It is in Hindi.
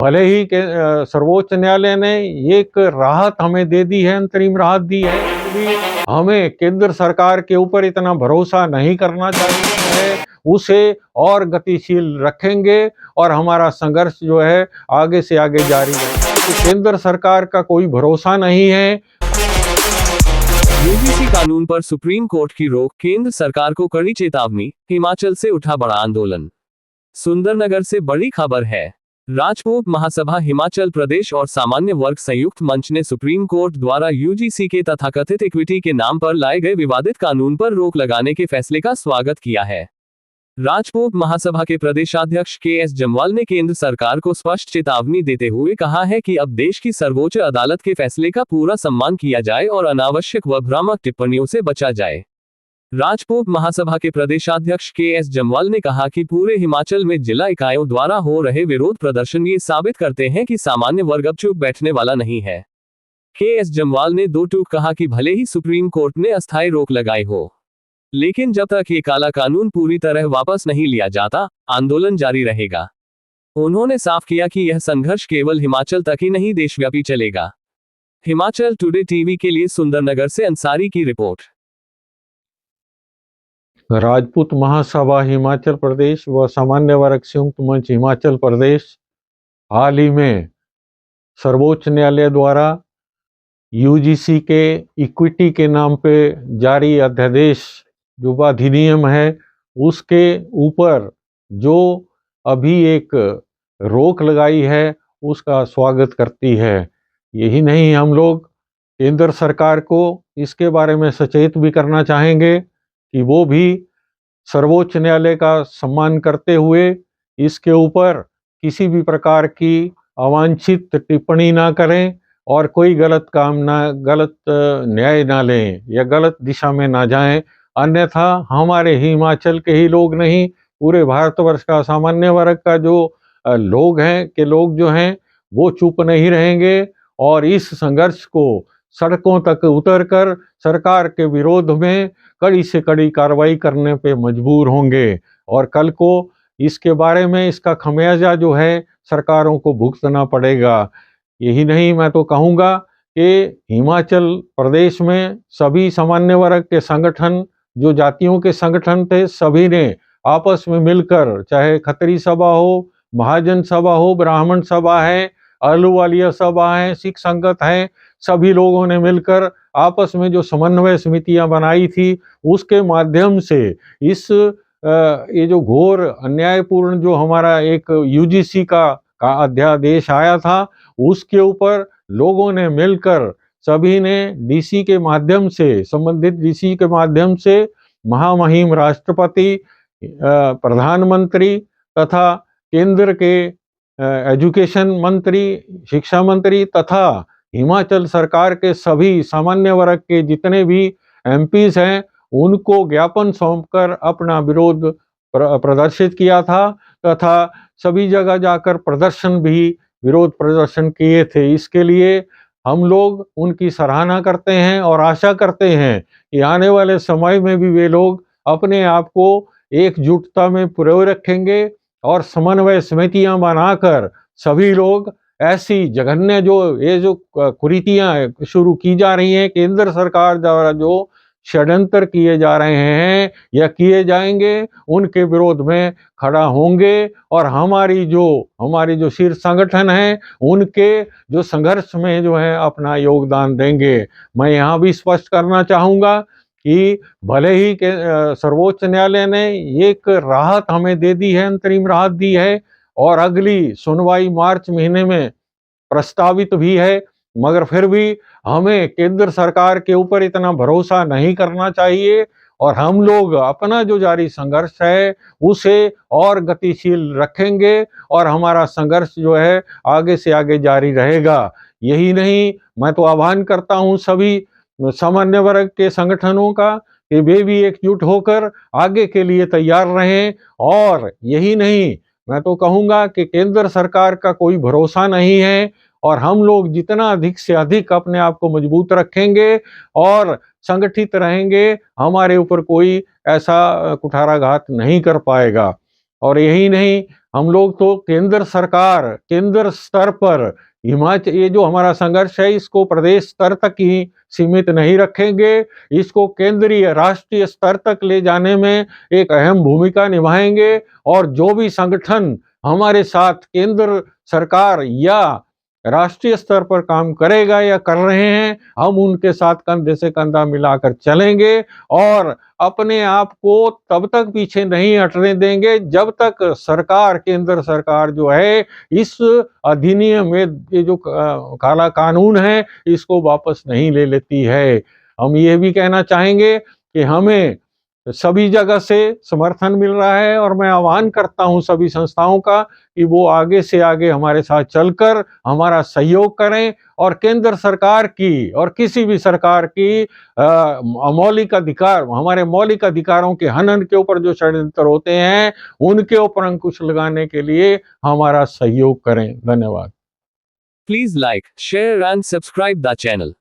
भले ही सर्वोच्च न्यायालय ने एक राहत हमें दे दी है, अंतरिम राहत दी है, फिर भी हमें केंद्र सरकार के ऊपर इतना भरोसा नहीं करना चाहिए। उसे और गतिशील रखेंगे और हमारा संघर्ष जो है आगे से आगे जारी रहेगा। तो केंद्र सरकार का कोई भरोसा नहीं है। यूजीसी कानून पर सुप्रीम कोर्ट की रोक, केंद्र सरकार को कड़ी चेतावनी। हिमाचल से उठा बड़ा आंदोलन। सुंदरनगर से बड़ी खबर है। राजपूत महासभा हिमाचल प्रदेश और सामान्य वर्ग संयुक्त मंच ने सुप्रीम कोर्ट द्वारा यूजीसी के तथाकथित इक्विटी के नाम पर लाए गए विवादित कानून पर रोक लगाने के फैसले का स्वागत किया है। राजपूत महासभा के प्रदेशाध्यक्ष के.एस. जम्वाल ने केंद्र सरकार को स्पष्ट चेतावनी देते हुए कहा है कि अब देश की सर्वोच्च अदालत के फैसले का पूरा सम्मान किया जाए और अनावश्यक व भ्रामक टिप्पणियों से बचा जाए। राजपूत महासभा के प्रदेशाध्यक्ष के.एस. जम्वाल ने कहा कि पूरे हिमाचल में जिला इकाइयों द्वारा हो रहे विरोध प्रदर्शन ये साबित करते हैं कि सामान्य वर्ग अब चुप बैठने वाला नहीं है। के.एस. जम्वाल ने दो टूक कहा कि भले ही सुप्रीम कोर्ट ने अस्थायी रोक लगाई हो, लेकिन जब तक ये काला कानून पूरी तरह वापस नहीं लिया जाता, आंदोलन जारी रहेगा। उन्होंने साफ किया कि यह संघर्ष केवल हिमाचल तक ही नहीं देशव्यापी चलेगा। हिमाचल टुडे टीवी के लिए सुंदरनगर से अंसारी की रिपोर्ट। राजपूत महासभा हिमाचल प्रदेश व सामान्य वर्ग संयुक्त मंच हिमाचल प्रदेश हाल ही में सर्वोच्च न्यायालय द्वारा यूजीसी के इक्विटी के नाम पे जारी अध्यादेश जो अधिनियम है उसके ऊपर जो अभी एक रोक लगाई है उसका स्वागत करती है। यही नहीं, हम लोग केंद्र सरकार को इसके बारे में सचेत भी करना चाहेंगे कि वो भी सर्वोच्च न्यायालय का सम्मान करते हुए इसके ऊपर किसी भी प्रकार की अवांछित टिप्पणी ना करें और कोई गलत न्याय ना लें या गलत दिशा में ना जाएं। अन्यथा हमारे हिमाचल के ही लोग नहीं, पूरे भारतवर्ष का सामान्य वर्ग का जो लोग जो हैं वो चुप नहीं रहेंगे और इस संघर्ष को सड़कों तक उतरकर सरकार के विरोध में कड़ी से कड़ी कार्रवाई करने पे मजबूर होंगे और कल को इसके बारे में इसका खमियाजा जो है सरकारों को भुगतना पड़ेगा। यही नहीं, मैं तो कहूँगा कि हिमाचल प्रदेश में सभी सामान्य वर्ग के संगठन, जो जातियों के संगठन थे, सभी ने आपस में मिलकर, चाहे खत्री सभा हो, महाजन सभा हो, ब्राह्मण सभा है, अहलुवालिया सभा है, सिख संगत है, सभी लोगों ने मिलकर आपस में जो समन्वय समितियां बनाई थी उसके माध्यम से इस ये जो घोर अन्यायपूर्ण जो हमारा एक यूजीसी का अध्यादेश आया था उसके ऊपर लोगों ने मिलकर, सभी ने डीसी के माध्यम से, संबंधित डीसी के माध्यम से महामहिम राष्ट्रपति, प्रधानमंत्री तथा केंद्र के एजुकेशन मंत्री, शिक्षा मंत्री तथा हिमाचल सरकार के सभी सामान्य वर्ग के जितने भी एमपीज हैं उनको ज्ञापन सौंपकर अपना विरोध प्रदर्शित किया था तथा सभी जगह जाकर विरोध प्रदर्शन किए थे। इसके लिए हम लोग उनकी सराहना करते हैं और आशा करते हैं कि आने वाले समय में भी वे लोग अपने आप को एकजुटता में पुरोए रखेंगे और समन्वय समितियां बनाकर सभी लोग ऐसी जघन्य जो कुरीतियां शुरू की जा रही हैं केंद्र सरकार द्वारा, जो षड्यंत्र किए जा रहे हैं या किए जाएंगे, उनके विरोध में खड़ा होंगे और हमारी जो शीर्ष संगठन है उनके जो संघर्ष में जो है अपना योगदान देंगे। मैं यहाँ भी स्पष्ट करना चाहूँगा कि भले ही सर्वोच्च न्यायालय ने एक राहत हमें दे दी है, अंतरिम राहत दी है और अगली सुनवाई मार्च महीने में प्रस्तावित भी है, मगर फिर भी हमें केंद्र सरकार के ऊपर इतना भरोसा नहीं करना चाहिए और हम लोग अपना जो जारी संघर्ष है उसे और गतिशील रखेंगे और हमारा संघर्ष जो है आगे से आगे जारी रहेगा। यही नहीं, मैं तो आह्वान करता हूं सभी सामान्य वर्ग के संगठनों का कि वे भी एकजुट होकर आगे के लिए तैयार रहें। और यही नहीं, मैं तो कहूँगा कि केंद्र सरकार का कोई भरोसा नहीं है और हम लोग जितना अधिक से अधिक अपने आप को मजबूत रखेंगे और संगठित रहेंगे, हमारे ऊपर कोई ऐसा कुठाराघात नहीं कर पाएगा। और यही नहीं, हम लोग तो केंद्र सरकार, केंद्र स्तर पर हिमाचल, ये जो हमारा संघर्ष है इसको प्रदेश स्तर तक ही सीमित नहीं रखेंगे, इसको केंद्रीय राष्ट्रीय स्तर तक ले जाने में एक अहम भूमिका निभाएंगे। और जो भी संगठन हमारे साथ केंद्र सरकार या राष्ट्रीय स्तर पर काम करेगा या कर रहे हैं, हम उनके साथ कंधे से कंधा मिलाकर चलेंगे और अपने आप को तब तक पीछे नहीं हटने देंगे जब तक सरकार, केंद्र सरकार जो है इस अधिनियम में ये जो काला कानून है इसको वापस नहीं ले लेती है। हम ये भी कहना चाहेंगे कि हमें सभी जगह से समर्थन मिल रहा है और मैं आह्वान करता हूं सभी संस्थाओं का कि वो आगे से आगे हमारे साथ चलकर हमारा सहयोग करें और केंद्र सरकार की और किसी भी सरकार की मौलिक अधिकार, हमारे मौलिक अधिकारों के हनन के ऊपर जो षड्यंत्र होते हैं उनके ऊपर अंकुश लगाने के लिए हमारा सहयोग करें। धन्यवाद। Please like, share and subscribe the channel.